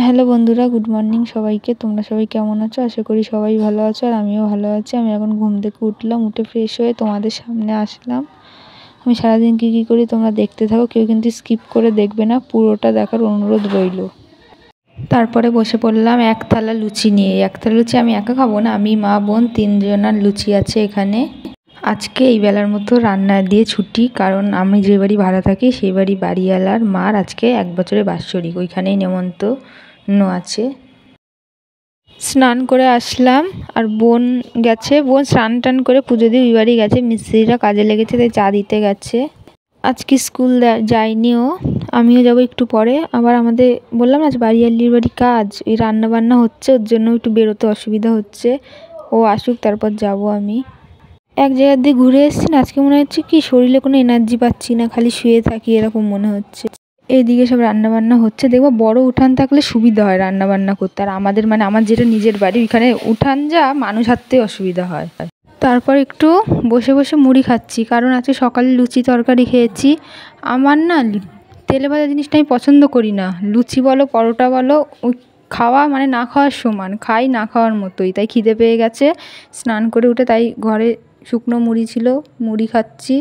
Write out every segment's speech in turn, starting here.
Hello বন্ধুরা, good morning সবাইকে। তোমরা সবাই কেমন আছো? আশা করি সবাই ভালো আছো, আর আমিও ভালো আছি। আমি এখন ঘুম থেকে উঠলাম, উঠে ফ্রেশ হয়ে তোমাদের সামনে আসলাম। আমি সারাদিন কী কী করি তোমরা দেখতে থাকো, কেউ কিন্তু স্কিপ করে দেখবে না, পুরোটা দেখার অনুরোধ রইল। তারপরে বসে পড়লাম এক থালা লুচি নিয়ে। এক থালা লুচি আমি একা খাবো না, আমি মা বোন তিনজনের লুচি আছে এখানে। আজকে এই বেলার মতো রান্না দিয়ে ছুটি, কারণ আমি যে বাড়ি ভাড়া থাকি সেই বাড়িওয়ালার মার আজকে 1 বছরের বাৎসরিক, ওইখানেই নেমন্তন্ন আছে। স্নান করে আসলাম, আর বোন গেছে, বোন স্নান টান করে পুজো দিয়ে ওই বাড়ি গেছে। মিস্ত্রিরা কাজে লেগেছে, তাই চা দিতে গেছে। আজকে স্কুল যায়নি ও, আমিও যাবো একটু পরে। আবার আমাদের বললাম আজ বাড়িওয়ালির বাড়ি কাজ, ওই রান্না বান্না হচ্ছে, ওর জন্য একটু বেরোতে অসুবিধা হচ্ছে। ও আসুক তারপর যাব আমি। এক জায়গা দিয়ে ঘুরে এসেছি না, আজকে মনে হচ্ছে কি শরীরে কোনো এনার্জি পাচ্ছি না, খালি শুয়ে থাকি এরকম মনে হচ্ছে। এইদিকে সব রান্নাবান্না হচ্ছে, দেখবো বড় উঠান থাকলে সুবিধা হয় রান্নাবান্না করতে। আর আমাদের আমার যেটা নিজের বাড়ি, ওইখানে উঠান যা, মানুষ হাঁটতে অসুবিধা হয়। তারপর একটু বসে বসে মুড়ি খাচ্ছি, কারণ আজকে সকালে লুচি তরকারি খেয়েছি। আমার না তেলে ভাজা জিনিসটা আমি পছন্দ করি না। লুচি বলো পরোটা বলো, ওই খাওয়া মানে না খাওয়ার সমান, খাই না খাওয়ার মতোই। তাই খিদে পেয়ে গেছে, স্নান করে উঠে তাই ঘরে শুকনো মুড়ি ছিল, মুড়ি খাচ্ছি।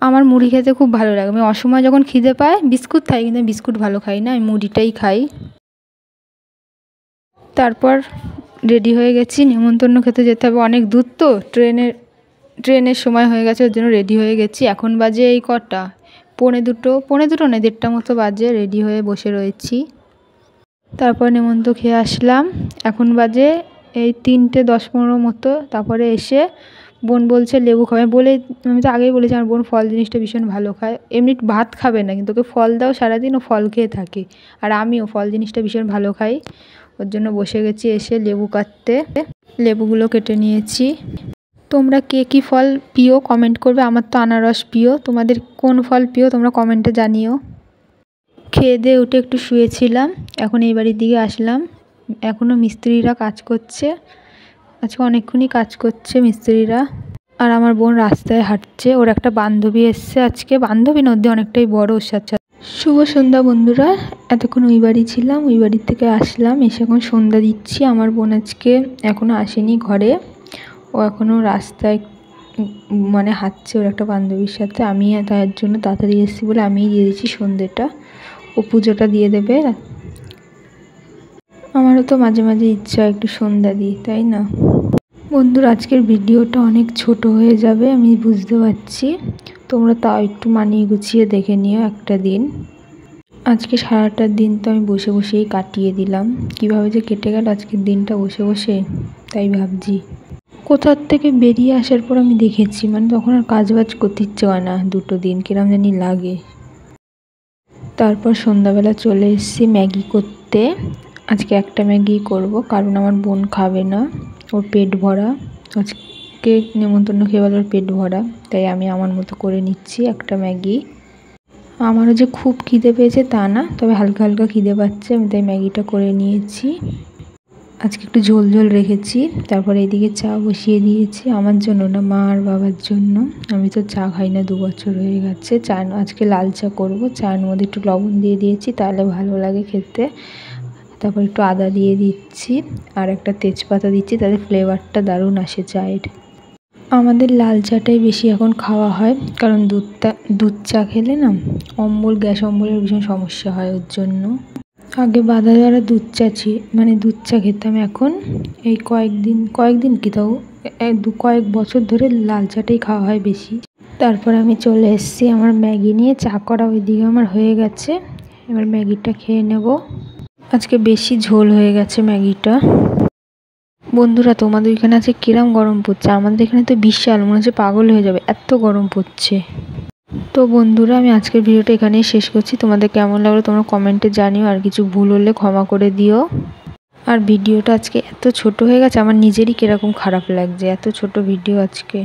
আমার মুড়ি খেতে খুব ভালো লাগে। আমি অসময় যখন খিদে পায় বিস্কুট খাই, কিন্তু আমি বিস্কুট ভালো খাই না, আমি মুড়িটাই খাই। তারপর রেডি হয়ে গেছি, নেমন্তন্ন খেতে যেতে হবে, অনেক দূর তো, ট্রেনের সময় হয়ে গেছে, ওর জন্য রেডি হয়ে গেছি। এখন বাজে এই কটা, পৌনে দুটো না 1:30 মতো বাজে, রেডি হয়ে বসে রয়েছি। তারপর নেমন্ত খেয়ে আসলাম, এখন বাজে এই 3:10-15 মতো। তারপরে এসে বোন বলছে লেবু খাবে, আমি তো আগেই বলেছি আমার বোন ফল জিনিসটা ভীষণ ভালো খায়। এমনি ভাত খাবে না, কিন্তু ওকে ফল দাও সারাদিন, ও ফল খেয়ে থাকে। আর আমিও ফল জিনিসটা ভীষণ ভালো খাই, ওর জন্য বসে গেছি এসে লেবু কাটতে। লেবুগুলো কেটে নিয়েছি। তোমরা কে কী ফল প্রিয় কমেন্ট করবে। আমার তো আনারস প্রিয়, তোমাদের কোন ফল প্রিয় তোমরা কমেন্টে জানিও। খেয়ে দিয়ে উঠে একটু শুয়েছিলাম, এখন এই বাড়ির দিকে আসলাম। এখনও মিস্ত্রিরা কাজ করছে, আজকে অনেকক্ষণই কাজ করছে মিস্ত্রিরা। আর আমার বোন রাস্তায় হাঁটছে, ওর একটা বান্ধবী এসছে আজকে, বান্ধবী নদী অনেকটাই বড় ওর সাথে। শুভ সন্ধ্যা বন্ধুরা, এতক্ষণ ওই বাড়ি ছিলাম, ওই বাড়ির থেকে আসলাম, এসে এখন সন্ধ্যা দিচ্ছি। আমার বোন আজকে এখনও আসেনি ঘরে, ও এখনও রাস্তায় মানে হাঁটছে ওর একটা বান্ধবীর সাথে। আমি তার জন্য তাড়াতাড়ি এসেছি বলে আমিই দিয়ে দিচ্ছি সন্ধ্যেটা, ও পুজোটা দিয়ে দেবে। আমারও তো মাঝে মাঝে ইচ্ছা একটু সন্ধ্যা দিই, তাই না বন্ধুরা? আজকের ভিডিওটা অনেক ছোট হয়ে যাবে আমি বুঝতে পারছি, তোমরা তাও একটু মানিয়ে গুছিয়ে দেখে নিও একটা দিন। আজকে সারাটা দিন তো আমি বসে বসেই কাটিয়ে দিলাম, কিভাবে যে কেটে গেল আজকের দিনটা বসে বসে, তাই ভাবছি। কোথার থেকে বেরিয়ে আসার পর আমি দেখেছি মানে তখন আর কাজ বাজ করতে ইচ্ছে হয় না, 2 দিন কিরম জানি লাগে। তারপর সন্ধ্যাবেলা চলে এসেছি ম্যাগি করতে। আজকে একটা ম্যাগি করব, কারণ আমার বোন খাবে না, ওর পেট ভরা। আজকে নেমন্তন্ন খেয়ে বলে ওর পেট ভরা, তাই আমি আমার মতো করে নিচ্ছি একটা ম্যাগি। আমারও যে খুব খিদে পেয়েছে তা না, তবে হালকা হালকা খিদে পাচ্ছে, আমি তাই ম্যাগিটা করে নিয়েছি। আজকে একটু ঝোল ঝোল রেখেছি। তারপরে এদিকে চা বসিয়ে দিয়েছি, আমার জন্য না, মা আর বাবার জন্য। আমি তো চা খাই না 2 বছর হয়ে গেছে। আজকে লাল চা করব, চায়ের মধ্যে একটু লবণ দিয়ে দিয়েছি, তাহলে ভালো লাগে খেতে। তারপর একটু আদা দিয়ে দিচ্ছি, আর একটা তেজপাতা দিচ্ছি, তাহলে ফ্লেভারটা দারুণ আসে চায়ের। আমাদের লাল চাটাই বেশি এখন খাওয়া হয়, কারণ দুধ চা খেলে না গ্যাস অম্বলের ভীষণ সমস্যা হয়, ওর জন্য। আগে বাধা ধরা দুধ চা খেতাম, এখন এই কয়েকদিন কি তাও কয়েক বছর ধরে লাল চাটাই খাওয়া হয় বেশি। তারপর আমি চলে এসেছি আমার ম্যাগি নিয়ে, চা করা ওইদিকে আমার হয়ে গেছে, এবার ম্যাগিটা খেয়ে নেব। আজকে বেশি ঝোল হয়ে গেছে ম্যাগিটা। বন্ধুরা তোমাদের এখানে আছে কিরম গরম পড়ছে? আমাদের এখানে তো বিশাল, মনে হচ্ছে পাগল হয়ে যাবে, এত গরম পড়ছে। তো বন্ধুরা আমি আজকের ভিডিওটা এখানেই শেষ করছি। তোমাদের কেমন লাগলো তোমরা কমেন্টে জানিও, আর কিছু ভুল হলে ক্ষমা করে দিও। আর ভিডিওটা আজকে এত ছোট হয়ে গেছে, আমার নিজেরই কিরকম খারাপ লাগছে, এত ছোট ভিডিও আজকে।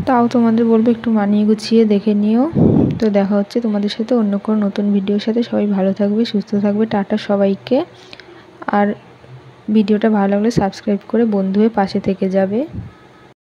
তাও তোমাদের বলবো একটু মানিয়ে গুছিয়ে দেখে নিও। তো দেখা হচ্ছে তোমাদের সাথে অন্য কোনো নতুন ভিডিওর সাথে। সবাই ভালো থাকবে, সুস্থ থাকবে, টাটা সবাইকে। আর ভিডিওটা ভালো লাগলে সাবস্ক্রাইব করে বন্ধু হয়ে পাশে থেকে যাবে।